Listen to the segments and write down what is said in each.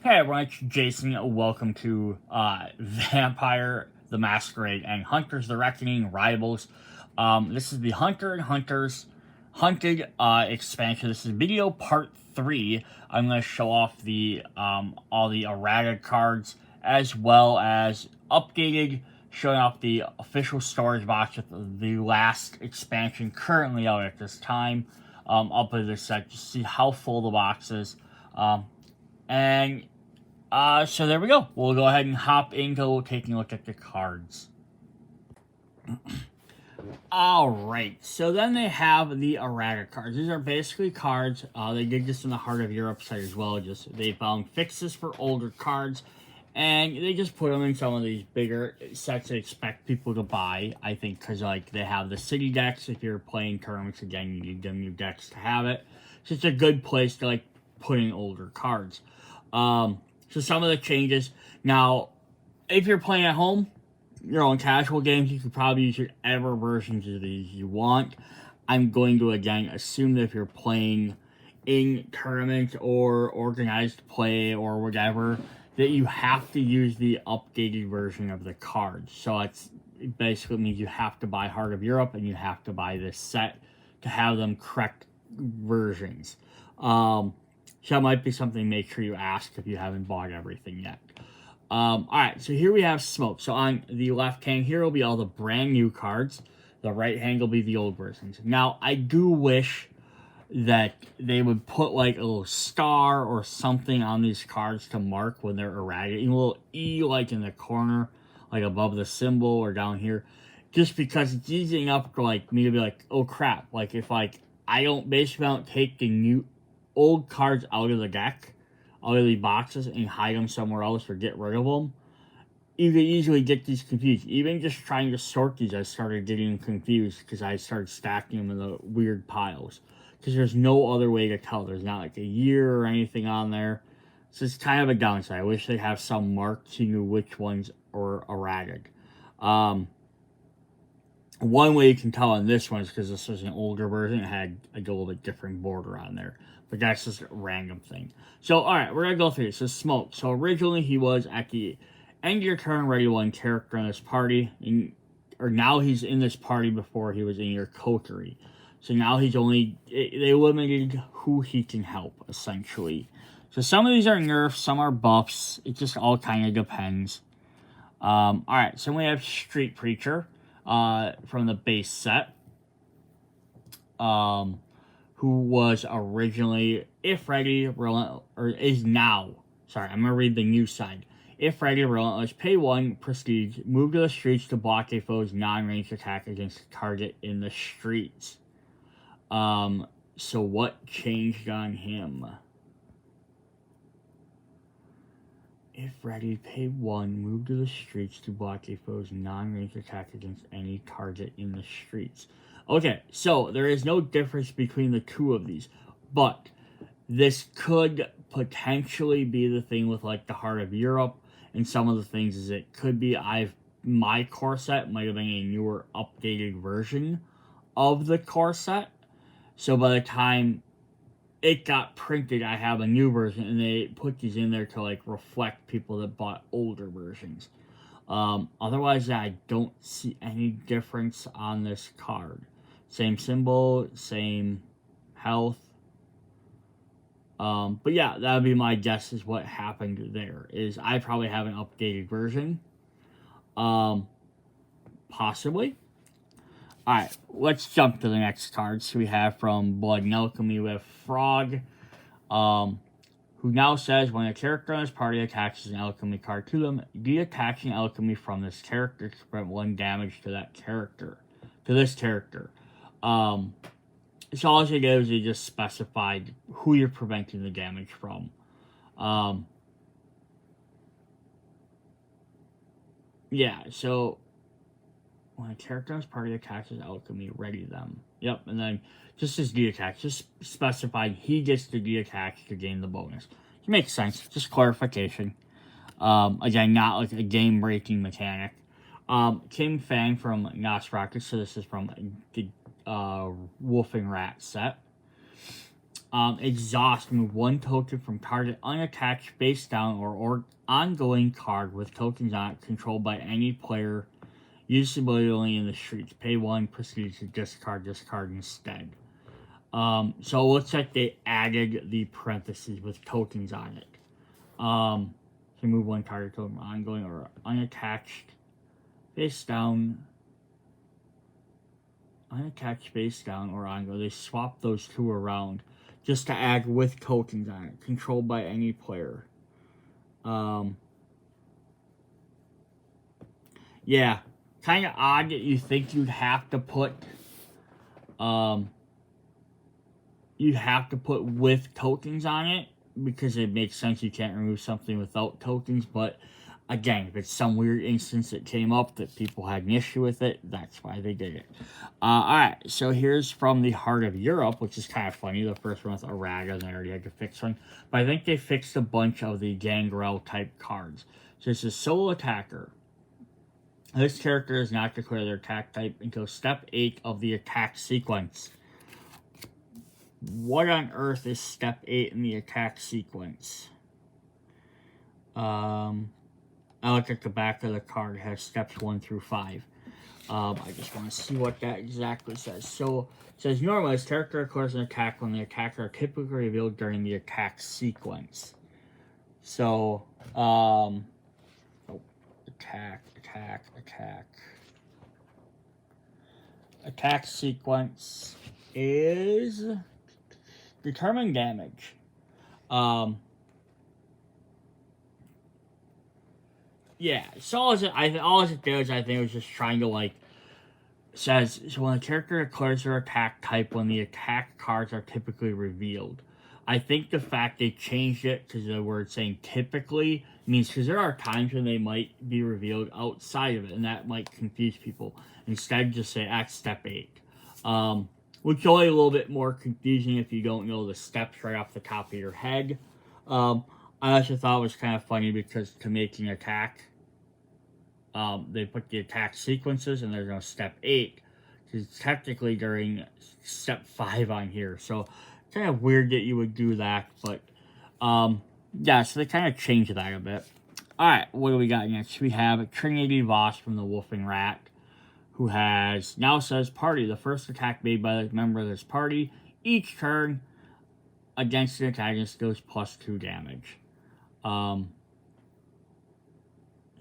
Hey everyone, it's Jason. Welcome to Vampire The Masquerade and Hunter's The Reckoning Rivals. This is the Hunter and Hunters Hunted expansion. This is video part 3. I'm going to show off the all the errata cards as well as updated, showing off the official storage box with the last expansion currently out at this time. Up at this set, just see how full the box is. And so there we go. We'll go ahead and hop into taking a look at the cards. Alright, so then they have the errata cards. These are basically cards, they did this in the Heart of Europe site as well, they found fixes for older cards, and they just put them in some of these bigger sets they expect people to buy, I think, because, like, they have the city decks. If you're playing tournaments, again, you need them new decks to have it. So it's a good place to, like, put in older cards. So some of the changes. Now, if you're playing at home, your own casual games, you could probably use whatever versions of these you want. I'm going to, again, assume that if you're playing in tournaments or organized play or whatever, that you have to use the updated version of the cards. So it basically means you have to buy Heart of Europe and you have to buy this set to have them correct versions. So that might be something, make sure you ask if you haven't bought everything yet. Alright, so here we have Smoke. So on the left hand here will be all the brand new cards. The right hand will be the old versions. Now, I do wish that they would put like a little star or something on these cards to mark when they're errata. A little E like in the corner, like above the symbol or down here. Just because it's easy enough for like me to be like, oh crap. Like if like I don't take the new old cards out of the deck, out of the boxes, and hide them somewhere else or get rid of them, you can easily get these confused. Even just trying to sort these, I started getting confused because I started stacking them in the weird piles. Because there's no other way to tell. There's not like a year or anything on there. So it's kind of a downside. I wish they'd have some marks so you knew which ones are errata. One way you can tell on this one is because this was an older version. It had a little bit different border on there. But that's just a random thing. So, alright, we're going to go through this. So, Smoke. So, originally, he was at the end of your turn ready one character in this party. Or now he's in this party before he was in your coterie. So, now he's they limited who he can help, essentially. So, some of these are nerfs, some are buffs. It just all kind of depends. Alright, so we have Street Preacher from the base set. Who was originally, if ready, or is now. Sorry, I'm going to read the new side. If ready, relentless, pay 1, prestige, move to the streets to block a foe's non-ranged attack against a target in the streets. So what changed on him? If ready, pay 1, move to the streets to block a foe's non-ranged attack against any target in the streets. Okay, so there is no difference between the two of these, but this could potentially be the thing with like the Heart of Europe, and some of the things is it could be my core set might have been a newer updated version of the core set, so by the time it got printed, I have a new version, and they put these in there to like reflect people that bought older versions. Otherwise, I don't see any difference on this card. Same symbol, same health. But yeah, that would be my guess is what happened there. Is I probably have an updated version. Possibly. Alright, let's jump to the next cards. So we have from Blood and Alchemy, we have Frog. Who now says when a character in his party attaches an alchemy card to them, de-attaching alchemy from this character to prevent 1 damage to that character. To this character. So all it did is it just specified who you're preventing the damage from. Yeah, so when a character in his party attaches alchemy, ready them. Yep, and then just as de-attach, just specified he gets to de-attach to gain the bonus. It makes sense, just clarification. Again, not like a game-breaking mechanic. Kim Fang from Nosferatu, so this is from the Wolf and Rat set. Exhaust, move 1 token from target unattached face down or ongoing card with tokens on it controlled by any player. Use the ability only in the streets. Pay 1, proceed to discard this card instead. So it looks like they added the parentheses with tokens on it. So move 1 target token ongoing or unattached face down. Unattached face down or ongoing. They swap those 2 around just to add with tokens on it. Controlled by any player. Yeah. Kind of odd that you think you'd have to put with tokens on it, because it makes sense you can't remove something without tokens, but again, if it's some weird instance that came up that people had an issue with it, that's why they did it. Alright, so here's from the Heart of Europe, which is kind of funny. The first one with errata, and I already had to fix one, but I think they fixed a bunch of the gangrel type cards. So it's a solo attacker. This character is not declared their attack type until step 8 of the attack sequence. What on earth is step 8 in the attack sequence? I looked at the back of the card. It has steps 1 through 5. I just want to see what that exactly says. So it says normally this character declares an attack when the attacker are typically revealed during the attack sequence. So, attack sequence is determine damage. Yeah, so all it does, I think, was just trying to, like, says, so when a character declares their attack type when the attack cards are typically revealed. I think the fact they changed it to the word saying typically means, because there are times when they might be revealed outside of it, and that might confuse people. Instead, just say at step 8. Which is only a little bit more confusing if you don't know the steps right off the top of your head. I also thought it was kind of funny because to make an attack, they put the attack sequences and there's no step 8. Because technically during step 5 on here. So kind of weird that you would do that. But yeah, so they kind of changed that a bit. Alright, what do we got next? We have Trinity Voss from the Wolfing Rat, who has now says party. The first attack made by a member of this party each turn against an antagonist goes +2 damage.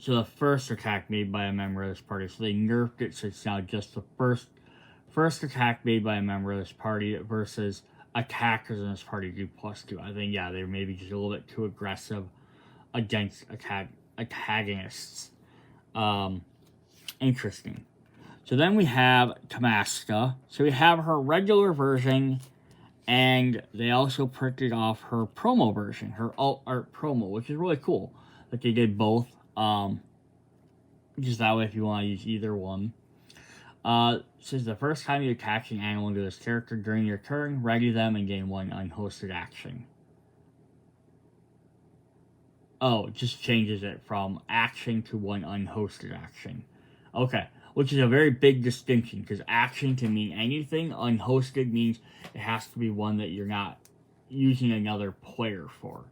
So the first attack made by a member of this party. So they nerfed it, so it's now just the first attack made by a member of this party versus attackers in this party do +2. I think, yeah, they're maybe just a little bit too aggressive against antagonists. Interesting. So then we have Tamaska. So we have her regular version, and they also printed off her promo version, her alt art promo, which is really cool that they did both. Just that way if you want to use either one. Says the first time you attach an animal to this character during your turn, ready them and gain 1 unhosted action. Oh, it just changes it from action to 1 unhosted action. Okay, which is a very big distinction, because action can mean anything. Unhosted means it has to be one that you're not using another player for.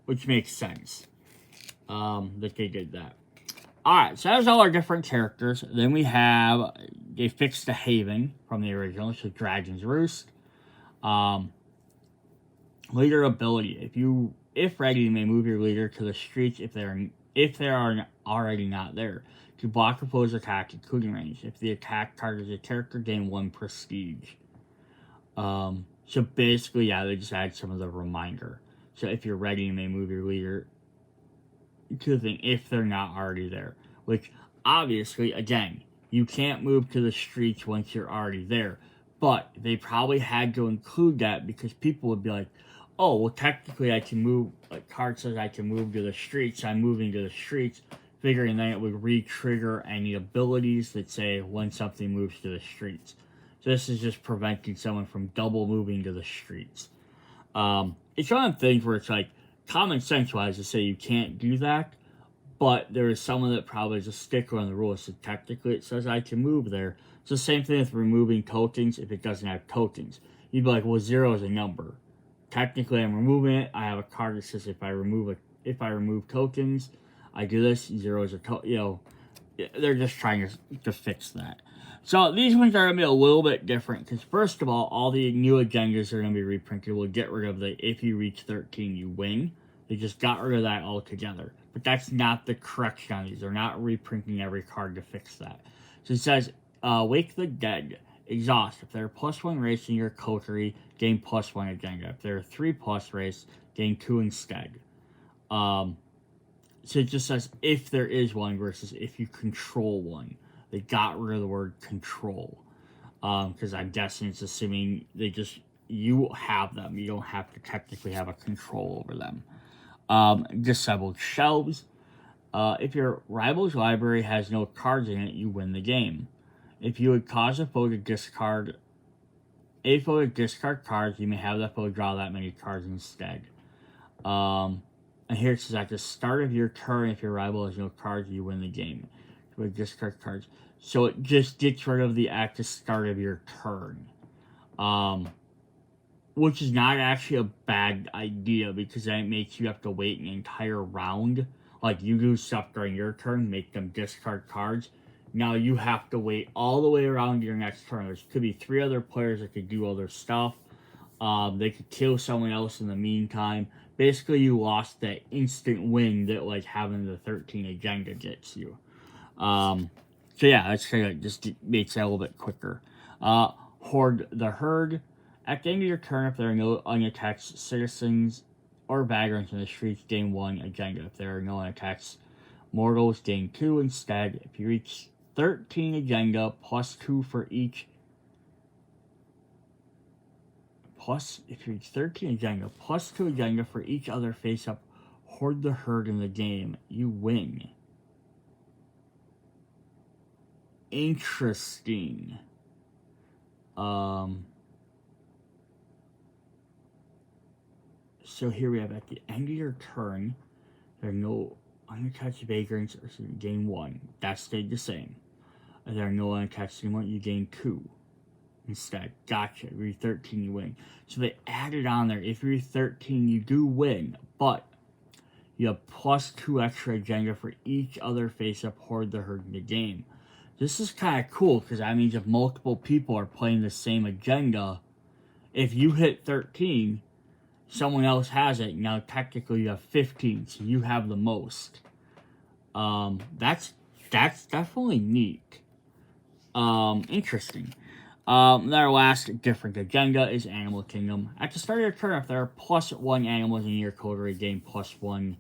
Which makes sense. That they did that. Alright, so that was all our different characters. Then we have, they fixed the Haven from the original, so Dragon's Roost. Leader ability. If ready, you may move your leader to the streets if they are already not there, to block opposed attack, including range. If the attack targets a character, gain 1 prestige. So basically, yeah, they just add some of the reminder. So if you're ready, you may move your leader to the thing if they're not already there. Which, obviously, again, you can't move to the streets once you're already there. But they probably had to include that because people would be like, oh, well, technically I can move, like card says I can move to the streets, I'm moving to the streets, figuring that it would re-trigger any abilities that say when something moves to the streets. So this is just preventing someone from double moving to the streets. It's one of the things where it's like, common sense-wise to say you can't do that, but there is someone that probably is a sticker on the rules, so technically it says I can move there. It's the same thing with removing tokens if it doesn't have tokens. you'd be like, well, 0 is a number. Technically, I'm removing it. I have a card that says if I remove tokens, I do this. 0 is a they're just trying to fix that. So these ones are going to be a little bit different because first of all the new agendas are going to be reprinted. We'll get rid of the if you reach 13 you win. They just got rid of that altogether. But that's not the correction on these. They're not reprinting every card to fix that. So it says, Wake the Dead. Exhaust. If they're +1 race in your coterie, gain +1 agenda. If they're 3+ race, gain 2 instead. So it just says if there is one versus if you control one. They got rid of the word control. Because I'm guessing it's assuming you have them. You don't have to technically have a control over them. Disabled shelves. If your rival's library has no cards in it, you win the game. If you would cause a foe to discard cards, you may have that foe draw that many cards instead. And here it says at the start of your turn, if your rival has no cards, you win the game. You would discard cards. So it just gets rid of the at the start of your turn. Which is not actually a bad idea because then it makes you have to wait an entire round. Like you do stuff during your turn, make them discard cards. Now you have to wait all the way around your next turn. There could be 3 other players that could do other stuff. They could kill someone else in the meantime. Basically, you lost that instant win that like having the 13 agenda gets you. So yeah, that's kind of just makes it a little bit quicker. Hoard the Herd. At the end of your turn, if there are no unattached citizens or vagrants in the streets, gain 1 agenda. If there are no unattached mortals, gain 2 instead. If you reach 13 agenda, +2 for each. If you reach 13 agenda, +2 agenda for each other face-up Hoard the Herd in the game, you win. Interesting. So here we have at the end of your turn, there are no unattached vagrants, or so you gain 1. That stayed the same. If there are no unattached anymore, you gain 2 instead. Gotcha. If you reach 13, you win. So they added on there. If you reach 13, you do win, but you have +2 extra agenda for each other face-up Hoard the Herd in the game. This is kind of cool because that means if multiple people are playing the same agenda, if you hit 13, someone else has it. Now technically you have 15, so you have the most. That's definitely neat. Interesting. Our last different agenda is Animal Kingdom. At the start of your turn, if there are +1 animals in your coterie, gain +1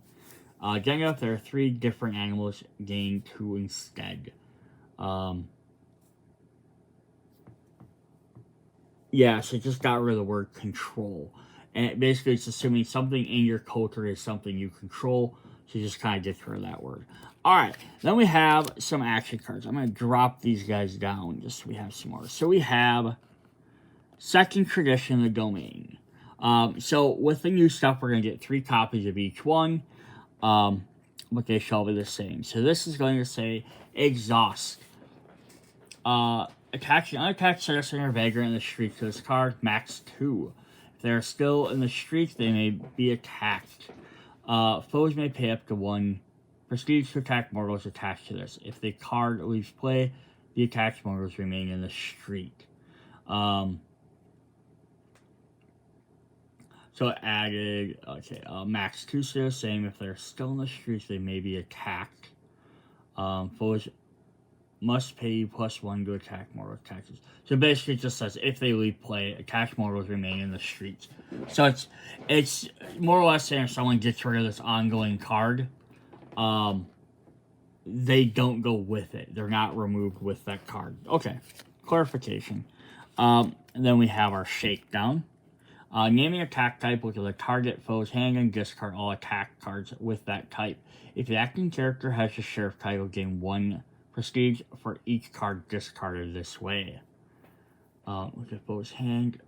agenda. If there are 3 different animals, gain 2 instead. Yeah, so it just got rid of the word control. And basically it's assuming something in your coterie is something you control. So you just kind of get rid of that word. Alright, then we have some action cards. I'm going to drop these guys down just so we have some more. So we have Second Tradition of the Domain. So with the new stuff, we're going to get 3 copies of each one. But they shall be the same. So this is going to say Exhaust. Attach an unattached citizen or vagrant in the streets to this card, max 2. If they are still in the streets, they may be attacked. Foes may pay up to 1 prestige to attack mortals attached to this. If the card leaves play, the attached mortals remain in the street. So it added, max 2 still the same. If they're still in the streets, they may be attacked. Foes must pay you +1 to attack mortal attacks. So basically it just says if they leave play, attached mortals remain in the streets. So it's more or less saying if someone gets rid of this ongoing card, they don't go with it. They're not removed with that card. Okay, clarification. And then we have our shakedown. Naming attack type, look at the target foe's hand and discard all attack cards with that type. If the acting character has the sheriff title, gain 1 prestige for each card discarded this way. Look at foe's hand.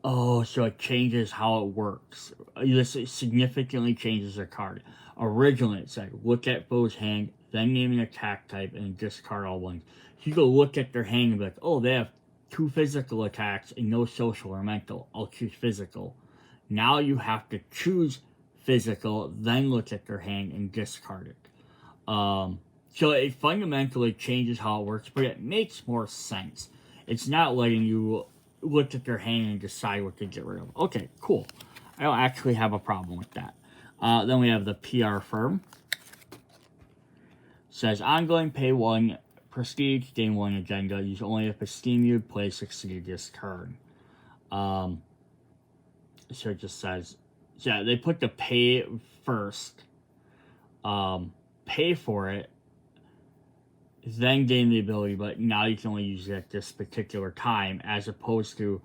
Oh, so it changes how it works. This significantly changes the card. Originally, it said, look at foe's hand, then name an attack type, and discard all ones. You go look at their hand and be like, oh, they have 2 physical attacks and no social or mental. I'll choose physical. Now you have to choose physical, then look at their hand and discard it. So it fundamentally changes how it works, but it makes more sense. It's not letting you look at their hand and decide what to get rid of. Okay, cool. I don't actually have a problem with that. Then we have the PR firm. Says, ongoing, pay 1 prestige, gain 1 agenda. Use only if a steam you play succeed this turn. So it just says, yeah, they put the pay first. Pay for it, then gain the ability, but now you can only use it at this particular time, as opposed to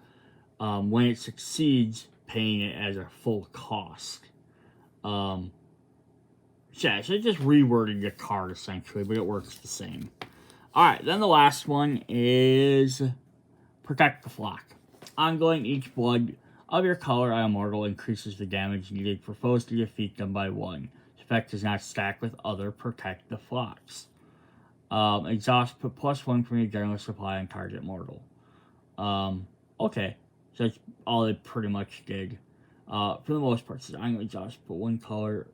when it succeeds, paying it as a full cost. Yeah, so it just reworded the card essentially, but it works the same. Alright, then the last one is Protect the Flock. Ongoing, each blood of your color on Immortal increases the damage needed for foes to defeat them by 1. This effect does not stack with other Protect the Flocks. Exhaust, put +1 from your general supply on target mortal. Okay, so that's all they pretty much did. For the most part, so I'm going to exhaust, put 1 color.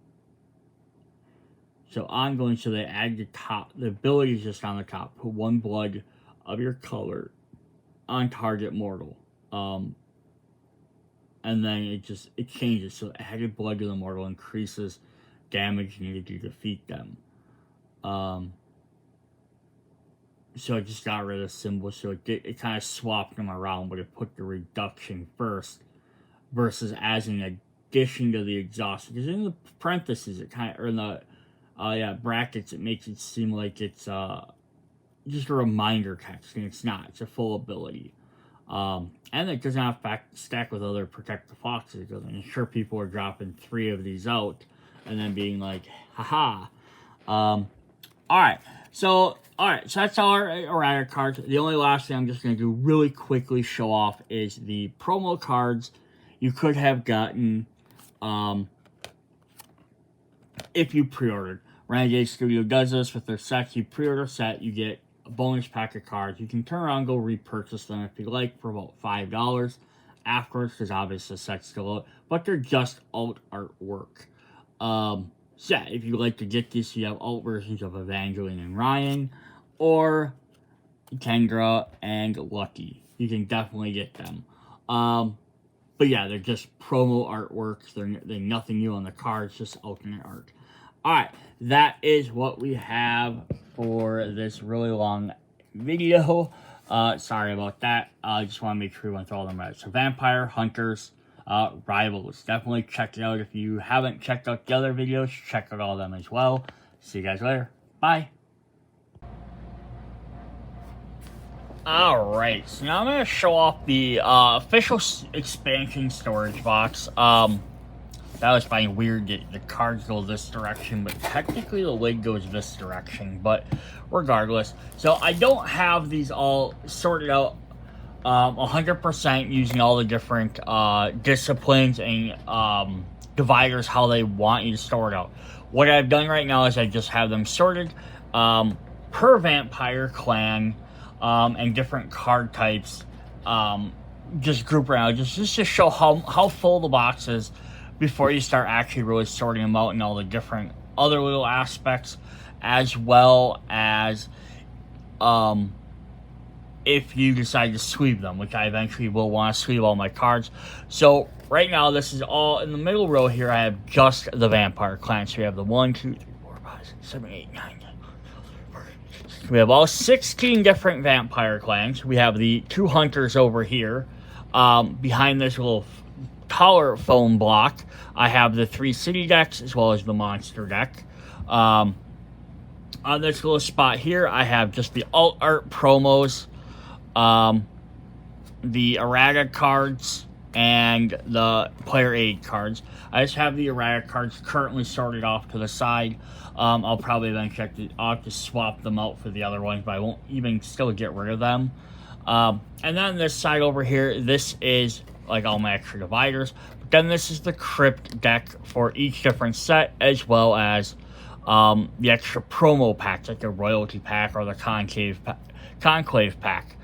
So ongoing, so they add the top, the ability is just on the top. Put 1 blood of your color on target mortal. And then it changes. So added blood to the mortal increases damage needed to defeat them. So it just got rid of the symbol. So it kind of swapped them around, but it put the reduction first versus as an addition to the exhaust. Because in the parentheses, it kind of, or in the brackets, it makes it seem like it's just a reminder text, and it's not. It's a full ability. And it doesn't have to stack with other Protect the Foxes, because I'm sure people are dropping 3 of these out and then being like, haha. Alright, so that's all our errata cards. The only last thing I'm just going to do really quickly show off is the promo cards you could have gotten if you pre-ordered. Renegade Studio does this with their sets. You pre-order set, you get a bonus pack of cards. You can turn around and go repurchase them if you like for about $5 afterwards, because obviously the set's still out, but they're just alt artwork. So yeah, if you like to get this, you have alt versions of Evangeline and Ryan, or Kendra and Lucky. You can definitely get them. But yeah, they're just promo artworks. They're nothing new on the cards, just alternate art. Alright, that is what we have for this really long video. Sorry about that. I just want to make sure we went through all of them right. So Vampire, Hunters, Rivals. Definitely check it out. If you haven't checked out the other videos, check out all of them as well. See you guys later. Bye. Alright, so now I'm going to show off the official expansion storage box. That was finding weird that the cards go this direction, but technically the lid goes this direction, but regardless. So I don't have these all sorted out 100% using all the different disciplines and dividers, how they want you to store it out. What I've done right now is I just have them sorted per vampire clan and different card types, just group around, just to show how full the box is before you start actually really sorting them out and all the different other little aspects, as well as if you decide to sleeve them, which I eventually will want to sleeve all my cards. So right now, this is all in the middle row here. I have just the vampire clan. So we have the 1, 2, 3, 4, 5, 6, 7, 8, 9, 10. We have all 16 different vampire clans. We have the 2 hunters over here. Behind this little taller foam block, I have the 3 city decks as well as the monster deck. On this little spot here, I have just the alt art promos, the errata cards, and the player aid cards. I just have the errata cards currently sorted off to the side. I'll probably then I'll have to swap them out for the other ones, but I won't even still get rid of them. And then this side over here, this is like all my extra dividers. But then this is the crypt deck for each different set, as well as the extra promo packs, like the royalty pack or the conclave pack,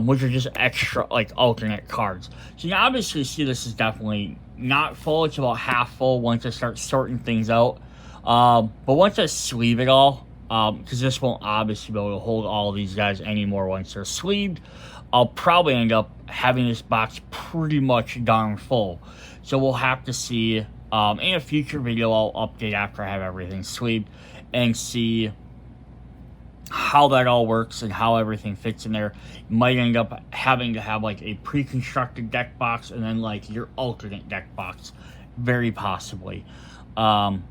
which are just extra, like, alternate cards. So you can obviously see this is definitely not full. It's about half full once I start sorting things out. But once I sleeve it all, because this won't obviously be able to hold all of these guys anymore once they're sleeved, I'll probably end up having this box pretty much darn full. So we'll have to see, in a future video, I'll update after I have everything sleeved and see how that all works and how everything fits in there. You might end up having to have like a pre-constructed deck box and then like your alternate deck box, very possibly. Again,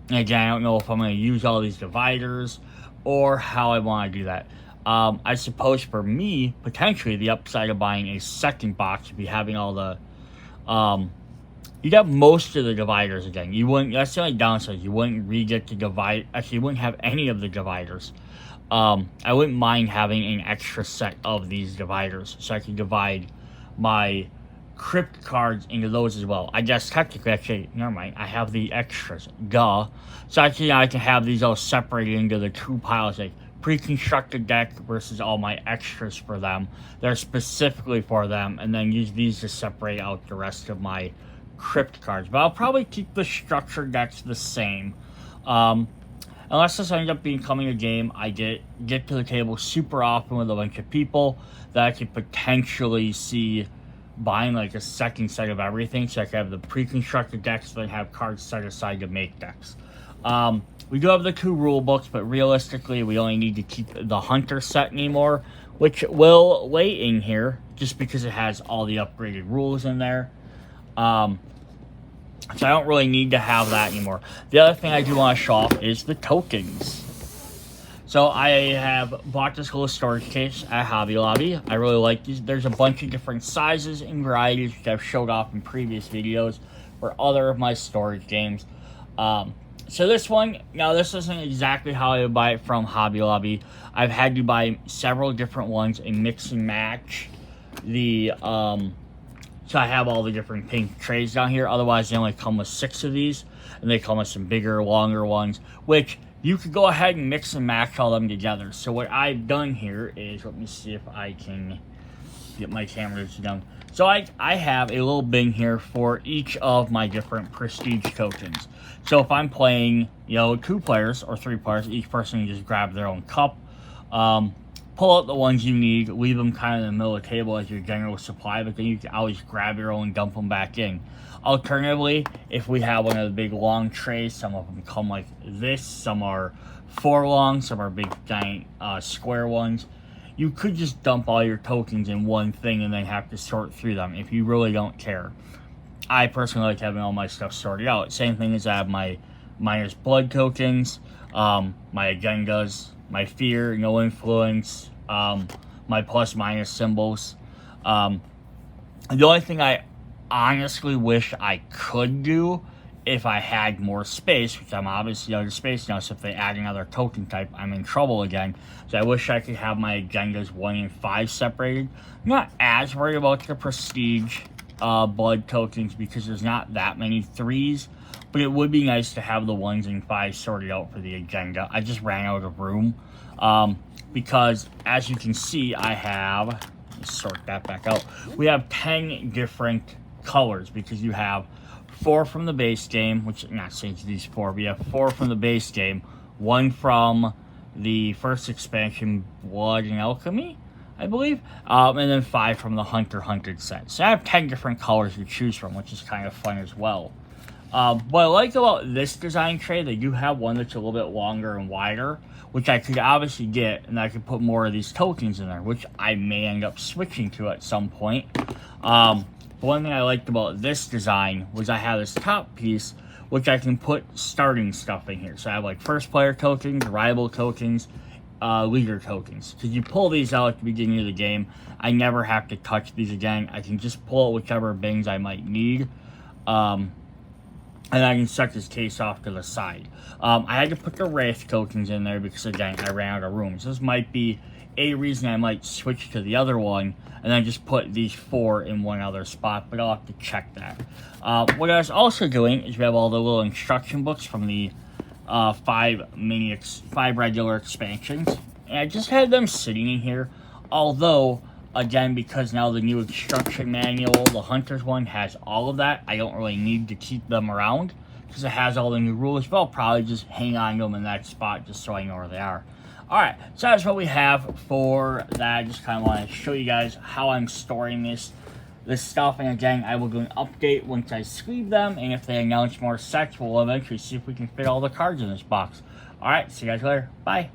I don't know if I'm going to use all these dividers or how I want to do that. I suppose for me, potentially the upside of buying a second box would be having all the, you'd have most of the dividers again. You wouldn't, that's the only downside, you wouldn't re-get the divide, actually you wouldn't have any of the dividers. I wouldn't mind having an extra set of these dividers so I can divide my crypt cards into those as well. I guess technically, actually, never mind, I have the extras, duh. So actually I can have these all separated into the two piles, like pre-constructed deck versus all my extras for them. They're specifically for them, and then use these to separate out the rest of my crypt cards. But I'll probably keep the structured decks the same. Unless this ends up becoming a game I get to the table super often with a bunch of people that I could potentially see buying like a second set of everything, so I can have the pre-constructed decks, then have cards set aside to make decks. We do have the 2 rule books, but realistically we only need to keep the Hunter set anymore, which will lay in here just because it has all the upgraded rules in there. So I don't really need to have that anymore. The other thing I do want to show off is the tokens. So I have bought this little storage case at Hobby Lobby. I really like these. There's a bunch of different sizes and varieties, which I've showed off in previous videos for other of my storage games. So this one, now this isn't exactly how I would buy it from Hobby Lobby. I've had to buy several different ones and mix and match the, so I have all the different pink trays down here. Otherwise, they only come with 6 of these, and they come with some bigger, longer ones, which you could go ahead and mix and match all them together. So what I've done here is, let me see if I can get my cameras down. So I have a little bin here for each of my different prestige tokens. So if I'm playing, 2 players or 3 players, each person can just grab their own cup. Pull out the ones you need, leave them kind of in the middle of the table as your general supply, but then you can always grab your own and dump them back in. Alternatively, if we have one of the big long trays, some of them come like this, some are 4 long, some are big giant square ones. You could just dump all your tokens in one thing and then have to sort through them if you really don't care. I personally like having all my stuff sorted out. Same thing as I have my minus blood tokens, my agendas, my fear, no influence, my plus minus symbols. The only thing I honestly wish I could do if I had more space, which I'm obviously out of space now, so if they add another token type, I'm in trouble again. So I wish I could have my agendas 1 and 5 separated. I'm not as worried about the prestige blood tokens because there's not that many 3s, but it would be nice to have the 1s and 5s sorted out for the agenda. I just ran out of room because, as you can see, I have, let me sort that back out. We have 10 different colors because you have 4 from the base game, which, not saying these 4, but you have 4 from the base game, 1 from the first expansion, Blood and Alchemy, I believe, and then 5 from the Hunted set. So I have 10 different colors to choose from, which is kind of fun as well. What I like about this design tray, they do have one that's a little bit longer and wider, which I could obviously get, and I could put more of these tokens in there, which I may end up switching to at some point. One thing I liked about this design was I have this top piece, which I can put starting stuff in here. So I have like first player tokens, rival tokens, leader tokens. Because you pull these out at the beginning of the game, I never have to touch these again. I can just pull out whichever bings I might need. And I can set this case off to the side. I had to put the Wraith tokens in there because, again, I ran out of room. So this might be a reason I might switch to the other one and then just put these 4 in one other spot, but I'll have to check that. What I was also doing is we have all the little instruction books from the five regular expansions, and I just had them sitting in here. Although, again, because now the new instruction manual, the Hunter's one, has all of that, I don't really need to keep them around because it has all the new rules, but I'll probably just hang on to them in that spot just so I know where they are. Alright, so that's what we have for that. I just kind of want to show you guys how I'm storing this stuff, and again, I will do an update once I sleeve them, and if they announce more sets, we'll eventually see if we can fit all the cards in this box. Alright, see you guys later. Bye.